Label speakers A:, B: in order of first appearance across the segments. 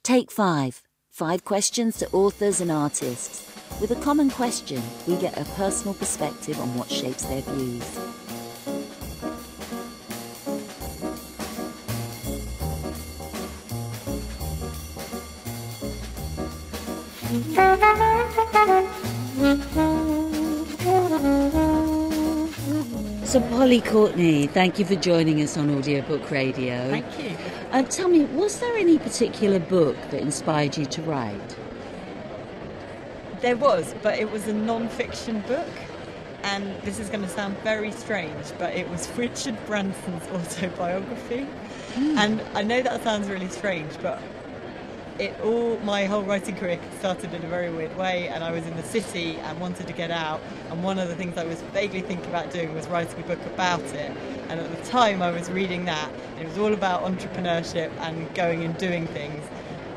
A: Take 5. 5 questions to authors and artists. With a common question, we get a personal perspective on what shapes their views. So Polly Courtney, thank you for joining us on Audiobook Radio.
B: Thank you.
A: Tell me, was there any particular book that inspired you to write?
B: There was, but it was a non-fiction book, and this is going to sound very strange, but it was Richard Branson's autobiography. And I know that sounds really strange, but my whole writing career started in a very weird way, and I was in the city and wanted to get out, and one of the things I was vaguely thinking about doing was writing a book about it. And at the time I was reading that, and it was all about entrepreneurship and going and doing things,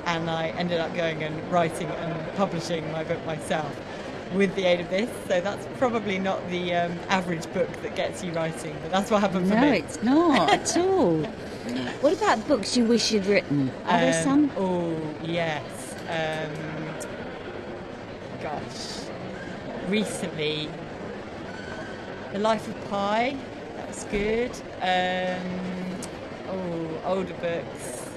B: and I ended up going and writing and publishing my book myself with the aid of this. So that's probably not the average book that gets you writing, but that's what happened for me.
A: No, it's not at all. What about books you wish you'd written? Are there some?
B: Oh, yes. Gosh. Recently, The Life of Pi, that was good. Older books.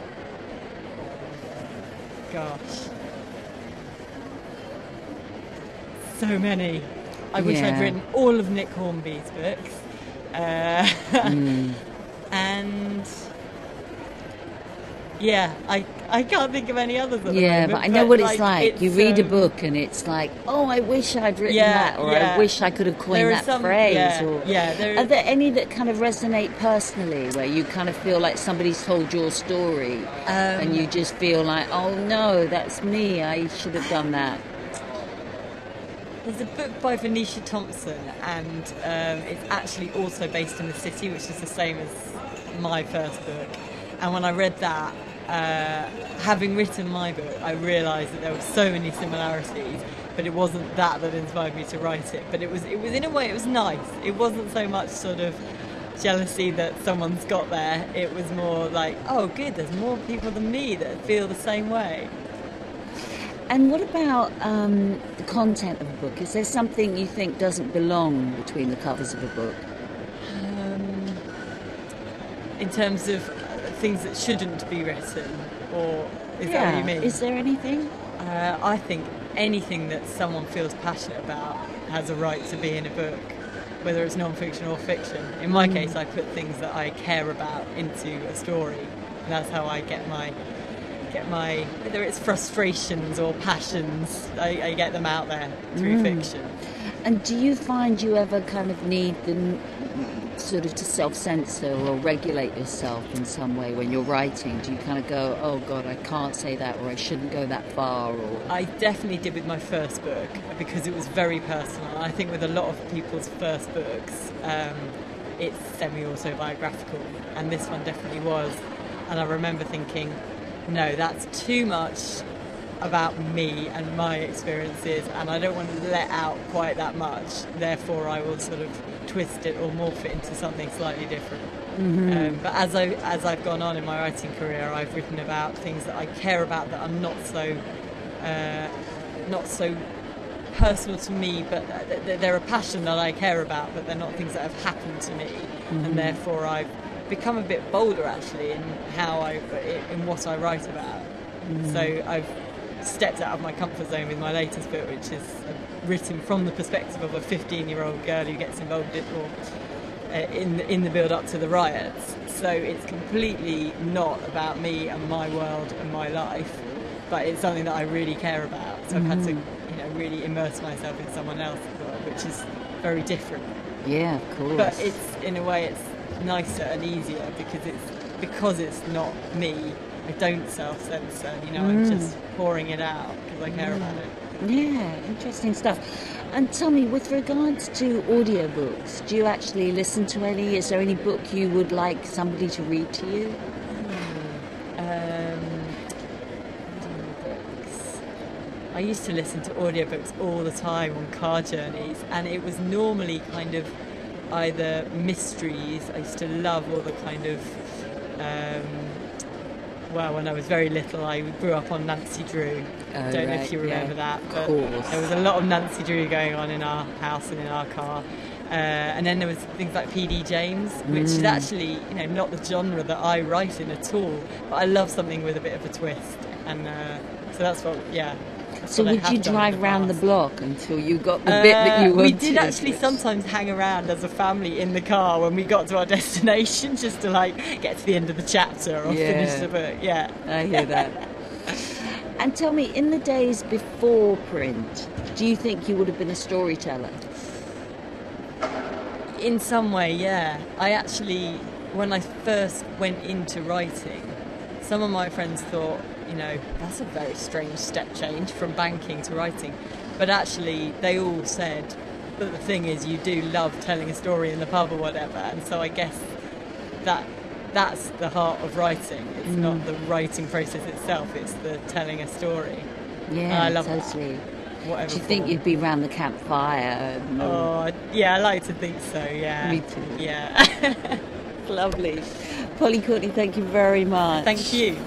B: Gosh. So many. I wish I'd written all of Nick Hornby's books. And yeah, I can't think of any others at the moment.
A: But I know what it's like. You read a book and it's like, oh, I wish I'd written that, or I wish I could have coined that phrase. Are there any that kind of resonate personally, where you kind of feel like somebody's told your story and you just feel like, oh no, that's me, I should have done that?
B: There's a book by Venetia Thompson, and it's actually also based in the city, which is the same as my first book. And when I read that, having written my book, I realised that there were so many similarities, but it wasn't that inspired me to write it. But it was in a way, it was nice. It wasn't so much sort of jealousy that someone's got there. It was more like, oh, good, there's more people than me that feel the same way.
A: And what about the content of a book? Is there something you think doesn't belong between the covers of a book?
B: In terms of things that shouldn't be written, or is that what you mean?
A: Is there anything?
B: I think anything that someone feels passionate about has a right to be in a book, whether it's non-fiction or fiction. In my case, I put things that I care about into a story, and that's how I get my whether it's frustrations or passions, I get them out there through fiction.
A: And do you find you ever kind of need the sort of to self-censor or regulate yourself in some way when you're writing? Do you kind of go, oh God, I can't say that, or I shouldn't go that far? Or
B: I definitely did with my first book, because it was very personal. I think with a lot of people's first books, it's semi-autobiographical, and this one definitely was. And I remember thinking, no, that's too much about me and my experiences, and I don't want to let out quite that much. Therefore, I will sort of twist it or morph it into something slightly different. But as I've gone on in my writing career, I've written about things that I care about that are not so personal to me, but they're a passion that I care about, but they're not things that have happened to me, and therefore I've become a bit bolder actually in in what I write about. So I've stepped out of my comfort zone with my latest book, which is written from the perspective of a 15-year-old girl who gets involved in the build-up to the riots. So it's completely not about me and my world and my life, but it's something that I really care about. So I've had to, really immerse myself in someone else's world, which is very different.
A: Yeah, of course.
B: But it's, in a way, it's nicer and easier because it's not me. I don't self-censor, I'm just pouring it out because I care about it.
A: Yeah, interesting stuff. And tell me, with regards to audiobooks, do you actually listen to any? Is there any book you would like somebody to read to you?
B: Audiobooks. I used to listen to audiobooks all the time on car journeys, and it was normally kind of either mysteries. I used to love all the kind of well, when I was very little, I grew up on Nancy Drew. Don't know if you remember that, but there was a lot of Nancy Drew going on in our house and in our car. And then there was things like P.D. James, which is actually, not the genre that I write in at all, but I love something with a bit of a twist. And so that's what,
A: So would you drive around the block until you got the bit that you wanted?
B: We did actually sometimes hang around as a family in the car when we got to our destination, just to get to the end of the chapter or finish the book. Yeah,
A: I hear that. And tell me, in the days before print, do you think you would have been a storyteller?
B: In some way, yeah. I actually, when I first went into writing, some of my friends thought, that's a very strange step change from banking to writing. But actually, they all said, but the thing is, you do love telling a story in the pub or whatever. And so I guess that's the heart of writing. It's not the writing process itself, it's the telling a story.
A: Yeah,
B: I love
A: totally.
B: Whatever.
A: Do you think you'd be round the campfire?
B: Yeah, I like to think so, yeah.
A: Me too.
B: Yeah.
A: Lovely. Polly Courtney, thank you very much.
B: Thank you.